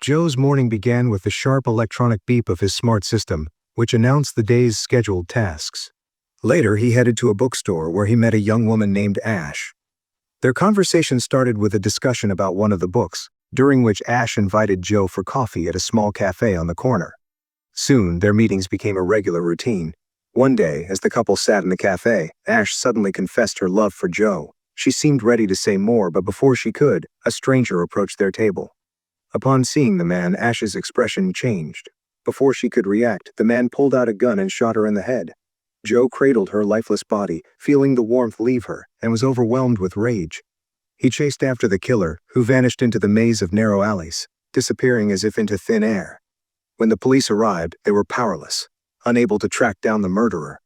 Joe's morning began with the sharp electronic beep of his smart system, which announced the day's scheduled tasks. Later, he headed to a bookstore where he met a young woman named Ash. Their conversation started with a discussion about one of the books, during which Ash invited Joe for coffee at a small cafe on the corner. Soon, their meetings became a regular routine. One day, as the couple sat in the cafe, Ash suddenly confessed her love for Joe. She seemed ready to say more, but before she could, a stranger approached their table. Upon seeing the man, Ash's expression changed. Before she could react, the man pulled out a gun and shot her in the head. Joe cradled her lifeless body, feeling the warmth leave her, and was overwhelmed with rage. He chased after the killer, who vanished into the maze of narrow alleys, disappearing as if into thin air. When the police arrived, they were powerless, unable to track down the murderer.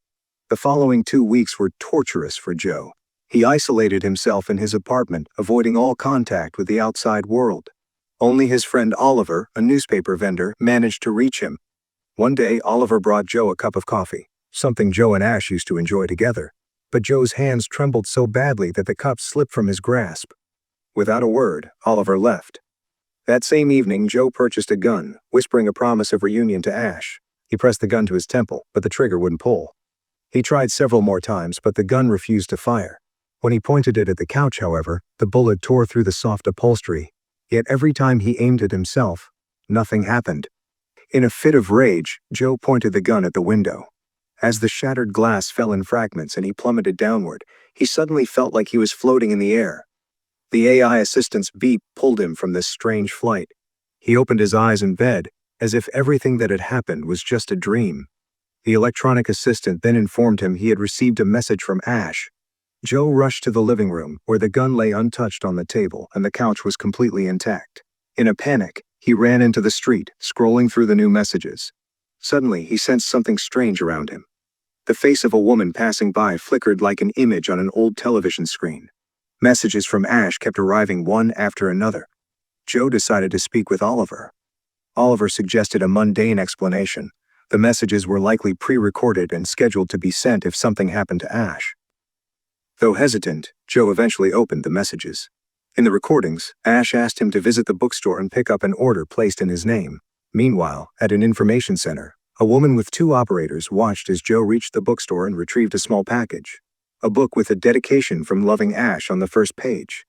The following 2 weeks were torturous for Joe. He isolated himself in his apartment, avoiding all contact with the outside world. Only his friend Oliver, a newspaper vendor, managed to reach him. One day, Oliver brought Joe a cup of coffee, something Joe and Ash used to enjoy together. But Joe's hands trembled so badly that the cup slipped from his grasp. Without a word, Oliver left. That same evening, Joe purchased a gun, whispering a promise of reunion to Ash. He pressed the gun to his temple, but the trigger wouldn't pull. He tried several more times, but the gun refused to fire. When he pointed it at the couch, however, the bullet tore through the soft upholstery. Yet every time he aimed at himself, nothing happened. In a fit of rage, Joe pointed the gun at the window. As the shattered glass fell in fragments and he plummeted downward, he suddenly felt like he was floating in the air. The AI assistant's beep pulled him from this strange flight. He opened his eyes in bed, as if everything that had happened was just a dream. The electronic assistant then informed him he had received a message from Ash. Joe rushed to the living room, where the gun lay untouched on the table and the couch was completely intact. In a panic, he ran into the street, scrolling through the new messages. Suddenly, he sensed something strange around him. The face of a woman passing by flickered like an image on an old television screen. Messages from Ash kept arriving one after another. Joe decided to speak with Oliver. Oliver suggested a mundane explanation. The messages were likely pre-recorded and scheduled to be sent if something happened to Ash. Though hesitant, Joe eventually opened the messages. In the recordings, Ash asked him to visit the bookstore and pick up an order placed in his name. Meanwhile, at an information center, a woman with 2 operators watched as Joe reached the bookstore and retrieved a small package. A book with a dedication from loving Ash on the first page.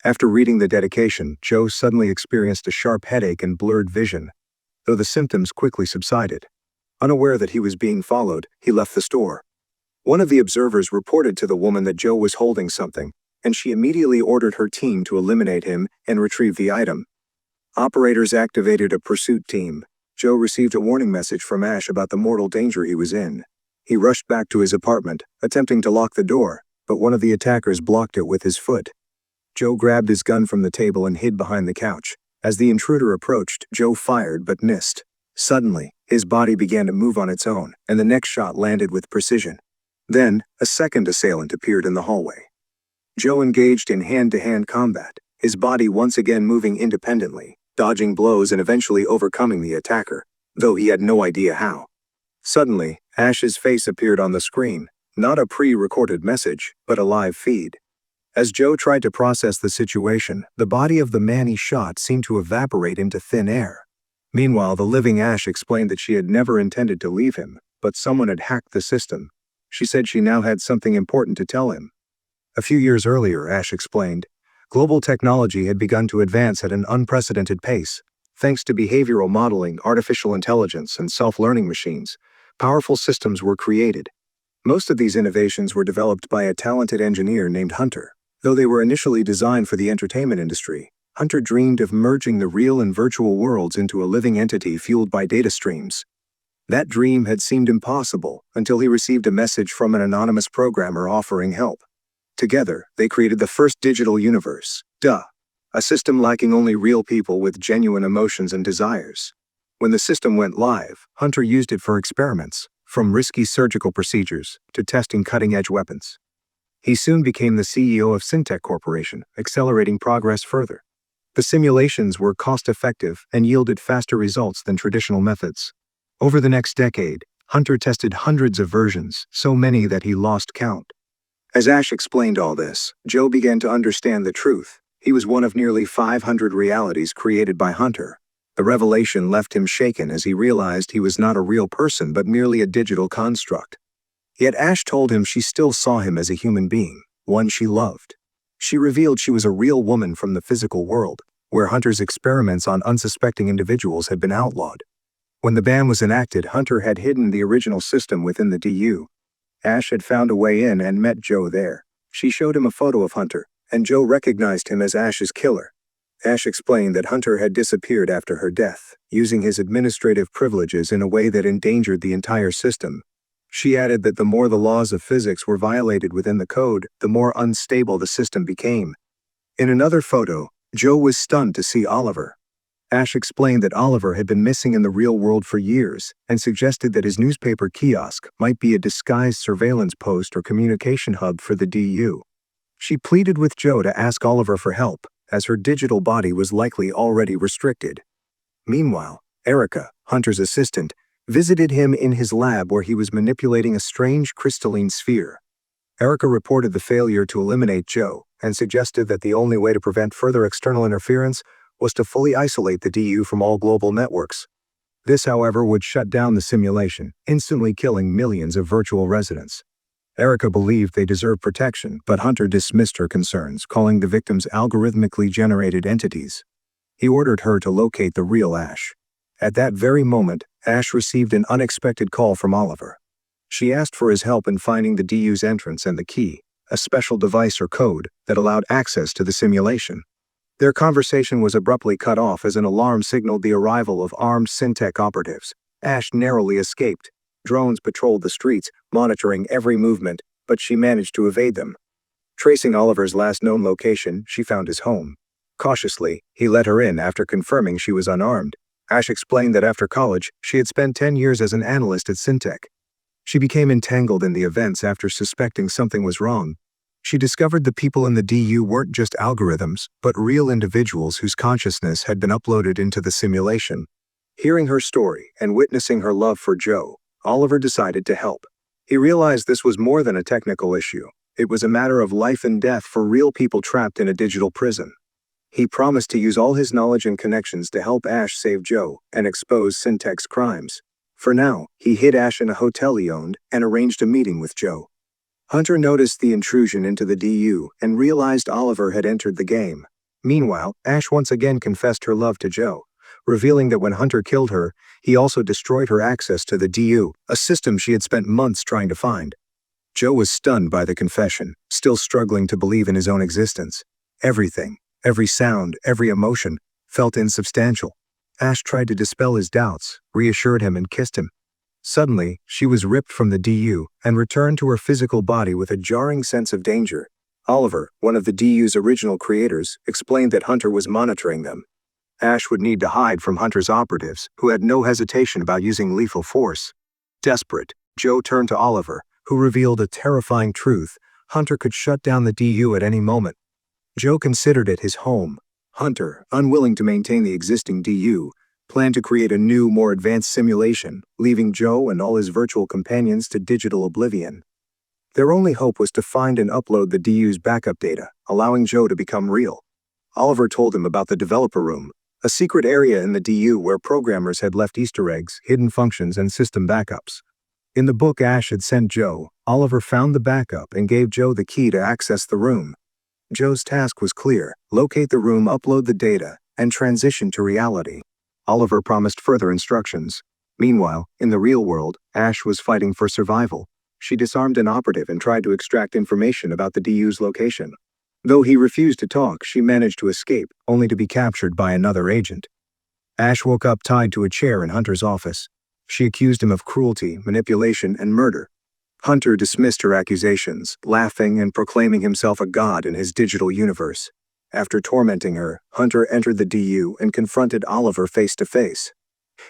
After reading the dedication, Joe suddenly experienced a sharp headache and blurred vision, though the symptoms quickly subsided. Unaware that he was being followed, he left the store. One of the observers reported to the woman that Joe was holding something, and she immediately ordered her team to eliminate him and retrieve the item. Operators activated a pursuit team. Joe received a warning message from Ash about the mortal danger he was in. He rushed back to his apartment, attempting to lock the door, but one of the attackers blocked it with his foot. Joe grabbed his gun from the table and hid behind the couch. As the intruder approached, Joe fired but missed. Suddenly, his body began to move on its own, and the next shot landed with precision. Then, a second assailant appeared in the hallway. Joe engaged in hand-to-hand combat, his body once again moving independently, dodging blows and eventually overcoming the attacker, though he had no idea how. Suddenly, Ash's face appeared on the screen, not a pre-recorded message, but a live feed. As Joe tried to process the situation, the body of the man he shot seemed to evaporate into thin air. Meanwhile, the living Ash explained that she had never intended to leave him, but someone had hacked the system. She said she now had something important to tell him. A few years earlier, Ash explained, global technology had begun to advance at an unprecedented pace. Thanks to behavioral modeling, artificial intelligence, and self-learning machines, powerful systems were created. Most of these innovations were developed by a talented engineer named Hunter. Though they were initially designed for the entertainment industry, Hunter dreamed of merging the real and virtual worlds into a living entity fueled by data streams. That dream had seemed impossible until he received a message from an anonymous programmer offering help. Together, they created the first digital universe, a system lacking only real people with genuine emotions and desires. When the system went live, Hunter used it for experiments, from risky surgical procedures to testing cutting-edge weapons. He soon became the CEO of Syntech Corporation, accelerating progress further. The simulations were cost-effective and yielded faster results than traditional methods. Over the next decade, Hunter tested hundreds of versions, so many that he lost count. As Ash explained all this, Joe began to understand the truth. He was one of nearly 500 realities created by Hunter. The revelation left him shaken as he realized he was not a real person but merely a digital construct. Yet Ash told him she still saw him as a human being, one she loved. She revealed she was a real woman from the physical world, where Hunter's experiments on unsuspecting individuals had been outlawed. When the ban was enacted, Hunter had hidden the original system within the DU. Ash had found a way in and met Joe there. She showed him a photo of Hunter, and Joe recognized him as Ash's killer. Ash explained that Hunter had disappeared after her death, using his administrative privileges in a way that endangered the entire system. She added that the more the laws of physics were violated within the code, the more unstable the system became. In another photo, Joe was stunned to see Oliver. Ash explained that Oliver had been missing in the real world for years and suggested that his newspaper kiosk might be a disguised surveillance post or communication hub for the DU. She pleaded with Joe to ask Oliver for help, as her digital body was likely already restricted. Meanwhile, Erica, Hunter's assistant, visited him in his lab where he was manipulating a strange crystalline sphere. Erica reported the failure to eliminate Joe and suggested that the only way to prevent further external interference was to fully isolate the DU from all global networks. This, however, would shut down the simulation, instantly killing millions of virtual residents. Erica believed they deserved protection, but Hunter dismissed her concerns, calling the victims algorithmically generated entities. He ordered her to locate the real Ash. At that very moment, Ash received an unexpected call from Oliver. She asked for his help in finding the DU's entrance and the key, a special device or code that allowed access to the simulation. Their conversation was abruptly cut off as an alarm signaled the arrival of armed Syntech operatives. Ash narrowly escaped. Drones patrolled the streets, monitoring every movement, but she managed to evade them. Tracing Oliver's last known location, she found his home. Cautiously, he let her in after confirming she was unarmed. Ash explained that after college, she had spent 10 years as an analyst at Syntech. She became entangled in the events after suspecting something was wrong. She discovered the people in the DU weren't just algorithms, but real individuals whose consciousness had been uploaded into the simulation. Hearing her story and witnessing her love for Joe, Oliver decided to help. He realized this was more than a technical issue. It was a matter of life and death for real people trapped in a digital prison. He promised to use all his knowledge and connections to help Ash save Joe and expose Syntech's crimes. For now, he hid Ash in a hotel he owned and arranged a meeting with Joe. Hunter noticed the intrusion into the DU and realized Oliver had entered the game. Meanwhile, Ash once again confessed her love to Joe, revealing that when Hunter killed her, he also destroyed her access to the DU, a system she had spent months trying to find. Joe was stunned by the confession, still struggling to believe in his own existence. Everything, every sound, every emotion, felt insubstantial. Ash tried to dispel his doubts, reassured him, and kissed him. Suddenly, she was ripped from the DU and returned to her physical body with a jarring sense of danger. Oliver, one of the DU's original creators, explained that Hunter was monitoring them. Ash would need to hide from Hunter's operatives, who had no hesitation about using lethal force. Desperate, Joe turned to Oliver, who revealed a terrifying truth: Hunter could shut down the DU at any moment. Joe considered it his home. Hunter, unwilling to maintain the existing DU, planned to create a new, more advanced simulation, leaving Joe and all his virtual companions to digital oblivion. Their only hope was to find and upload the DU's backup data, allowing Joe to become real. Oliver told him about the developer room, a secret area in the DU where programmers had left Easter eggs, hidden functions, and system backups. In the book Ash had sent Joe, Oliver found the backup and gave Joe the key to access the room. Joe's task was clear: locate the room, upload the data, and transition to reality. Oliver promised further instructions. Meanwhile, in the real world, Ash was fighting for survival. She disarmed an operative and tried to extract information about the DU's location. Though he refused to talk, she managed to escape, only to be captured by another agent. Ash woke up tied to a chair in Hunter's office. She accused him of cruelty, manipulation, and murder. Hunter dismissed her accusations, laughing and proclaiming himself a god in his digital universe. After tormenting her, Hunter entered the DU and confronted Oliver face to face.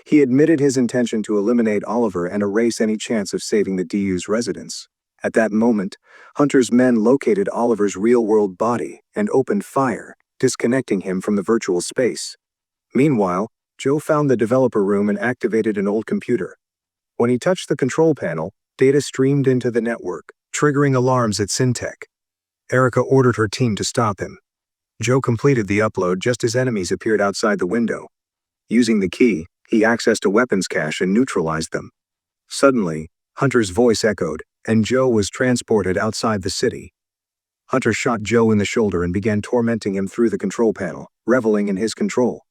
He admitted his intention to eliminate Oliver and erase any chance of saving the DU's residents. At that moment, Hunter's men located Oliver's real-world body and opened fire, disconnecting him from the virtual space. Meanwhile, Joe found the developer room and activated an old computer. When he touched the control panel, data streamed into the network, triggering alarms at Syntech. Erica ordered her team to stop him. Joe completed the upload just as enemies appeared outside the window. Using the key, he accessed a weapons cache and neutralized them. Suddenly, Hunter's voice echoed, and Joe was transported outside the city. Hunter shot Joe in the shoulder and began tormenting him through the control panel, reveling in his control.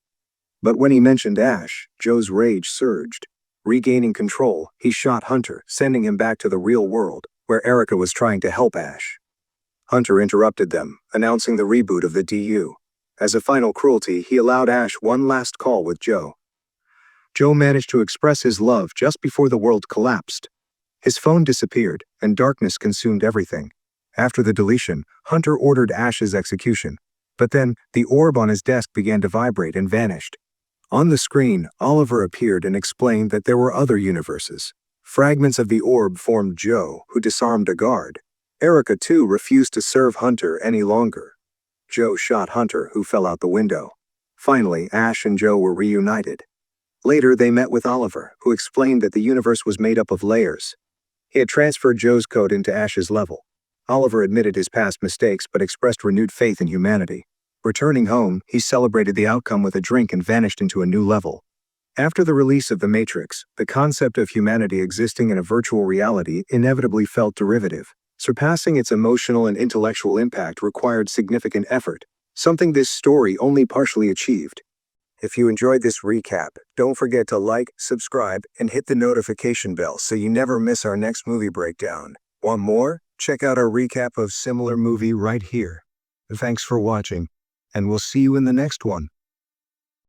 But when he mentioned Ash, Joe's rage surged. Regaining control, he shot Hunter, sending him back to the real world, where Erica was trying to help Ash. Hunter interrupted them, announcing the reboot of the DU. As a final cruelty, he allowed Ash one last call with Joe. Joe managed to express his love just before the world collapsed. His phone disappeared, and darkness consumed everything. After the deletion, Hunter ordered Ash's execution. But then, the orb on his desk began to vibrate and vanished. On the screen, Oliver appeared and explained that there were other universes. Fragments of the orb formed Joe, who disarmed a guard. Erica, too, refused to serve Hunter any longer. Joe shot Hunter, who fell out the window. Finally, Ash and Joe were reunited. Later, they met with Oliver, who explained that the universe was made up of layers. He had transferred Joe's code into Ash's level. Oliver admitted his past mistakes but expressed renewed faith in humanity. Returning home, he celebrated the outcome with a drink and vanished into a new level. After the release of The Matrix, the concept of humanity existing in a virtual reality inevitably felt derivative. Surpassing its emotional and intellectual impact required significant effort, something this story only partially achieved. If you enjoyed this recap, don't forget to like, subscribe, and hit the notification bell so you never miss our next movie breakdown. Want more? Check out our recap of similar movie right here. Thanks for watching, and we'll see you in the next one.